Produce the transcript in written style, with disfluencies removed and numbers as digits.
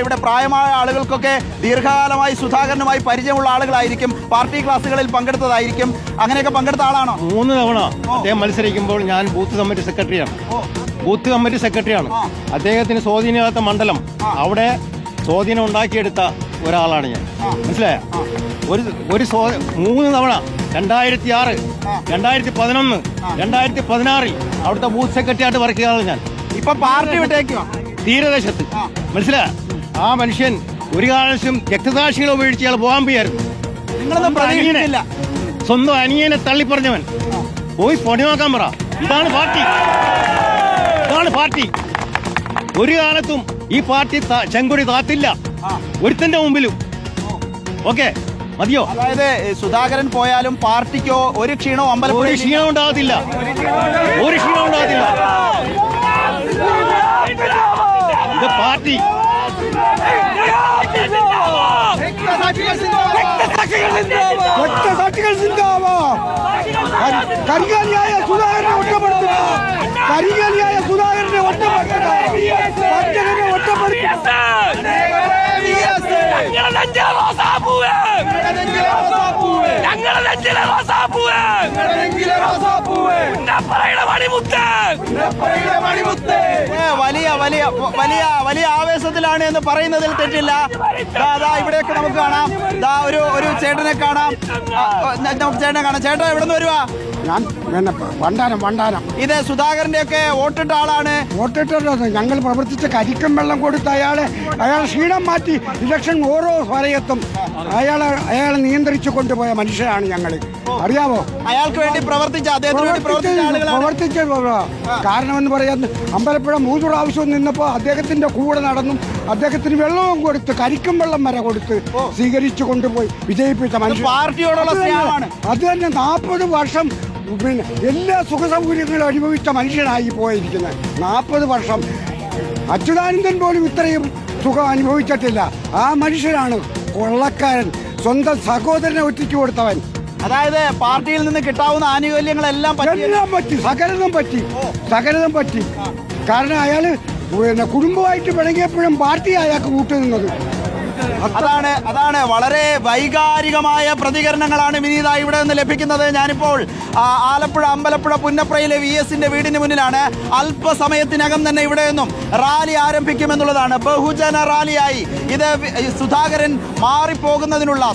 ഇവിടെ പ്രായമായ ആളുകൾക്കൊക്കെ ദീർഘകാലമായി സുധാകരനുമായി പരിചയമുള്ള ആളുകളായിരിക്കും, പാർട്ടി ക്ലാസ്സുകളിൽ പങ്കെടുത്തതായിരിക്കും. അങ്ങനെയൊക്കെ പങ്കെടുത്ത ആളാണോ? 3 തവണ അദ്ദേഹം മത്സരിക്കുമ്പോൾ ഞാൻ ബൂത്ത് കമ്മിറ്റി സെക്രട്ടറിയാണ്. അദ്ദേഹത്തിന് സ്വാധീനമില്ലാത്ത മണ്ഡലം, അവിടെ സ്വാധീനം ഉണ്ടാക്കിയെടുത്ത ഒരാളാണ് ഞാൻ. മനസ്സിലായ? ഒരു 3 തവണ 2006, 2011, 2016 അവിടുത്തെ ബൂത്ത് സെക്രട്ടറി ആയിട്ട് വർക്ക് ചെയ്താണ് ഞാൻ. ഇപ്പൊ പാർട്ടി വിട്ടേക്കോ? തീരദേശത്ത്. മനസ്സിലായ? ആ മനുഷ്യൻ ഒരു കാലത്തും രക്തസാക്ഷികളെ ഉപയോഗിച്ച് ഇയാൾ പോകാൻ പോയായിരുന്നു. സ്വന്തം അനിയനെ തള്ളിപ്പറഞ്ഞവൻ പോയി പണി നോക്കാൻ പറ. ഇതാണ് പാർട്ടി. ഒരു കാലത്തും ഈ പാർട്ടി ചെങ്കൊടി താത്തില്ല ഒരുത്തന്റെ മുമ്പിലും. ഓക്കെ, മതിയോ? അതായത് സുധാകരൻ പോയാലും പാർട്ടിക്കോ ഒരു ക്ഷീണവും അമ്പലപ്പുഴ ക്ഷീണം ഉണ്ടാകത്തില്ല. ഇത് പാർട്ടി കരികാലിയായ സുധാകരനെ ഒറ്റപ്പെടുത്തുക. വലിയ ആവേശത്തിലാണ് എന്ന് പറയുന്നതിൽ തെറ്റില്ല. ഇവിടെയൊക്കെ നമുക്ക് കാണാം. ഒരു ചേട്ടനെ കാണാം. ചേട്ടാ എവിടെ നിന്ന് വരുവാ? ഞാൻ വണ്ടാനം. ഇത് സുധാകരന്റെ ഒക്കെ വോട്ടിട്ട ആളാണ്. വോട്ടിട്ടത് ഞങ്ങൾ പ്രവർത്തിച്ച കരിക്കും വെള്ളം കൊടുത്ത് അയാളെ ക്ഷീണം മാറ്റി ഇലക്ഷൻ ഓരോ സമയത്തും അയാളെ നിയന്ത്രിച്ചു കൊണ്ടുപോയ മനുഷ്യരാണ് ഞങ്ങൾ. അറിയാമോ? അയാൾക്ക് വേണ്ടി പ്രവർത്തിച്ച കാരണം എന്ന് പറയാൻ അമ്പലപ്പുഴ 3 പ്രാവശ്യം നിന്നപ്പോൾ അദ്ദേഹത്തിന്റെ കൂടെ നടന്നും അദ്ദേഹത്തിന് വെള്ളവും കൊടുത്ത് കരിക്കും വെള്ളം വരെ കൊടുത്ത് സ്വീകരിച്ചു കൊണ്ടുപോയി വിജയിപ്പിച്ച മനുഷ്യൻ. പാർട്ടിയോടുള്ള സ്നേഹമാണ്. അത് തന്നെ 40 വർഷം പിന്നെ എല്ലാ സുഖസൗകര്യങ്ങളും അനുഭവിച്ച മനുഷ്യനായി പോയിരിക്കുന്നത്. 40 വർഷം അച്യുതാനന്ദൻ പോലും ഇത്രയും സുഖം അനുഭവിച്ചിട്ടില്ല. ആ മനുഷ്യനാണ് കൊള്ളക്കാരൻ, സ്വന്തം സഹോദരനെ ഒറ്റയ്ക്ക് കൊടുത്തവൻ. അതായത് പാർട്ടിയിൽ നിന്ന് കിട്ടാവുന്ന ആനുകൂല്യങ്ങളെല്ലാം സകലതും പറ്റി. കാരണം അയാള് പിന്നെ കുടുംബമായിട്ട് പിണങ്ങിയപ്പോഴും പാർട്ടി അയാൾക്ക് കൂട്ടുനിന്നത്. അതാണ് വളരെ വൈകാരികമായ പ്രതികരണങ്ങളാണ് വിനീത ഇവിടെ നിന്ന് ലഭിക്കുന്നത്. ഞാനിപ്പോൾ ആലപ്പുഴ അമ്പലപ്പുഴ പുന്നപ്രയിലെ VS-ന്റെ വീടിന് മുന്നിലാണ്. അല്പസമയത്തിനകം തന്നെ ഇവിടെ നിന്നും റാലി ആരംഭിക്കുമെന്നുള്ളതാണ്. ബഹുജന റാലിയായി ഇത് സുധാകരൻ മാറിപ്പോകുന്നതിനുള്ള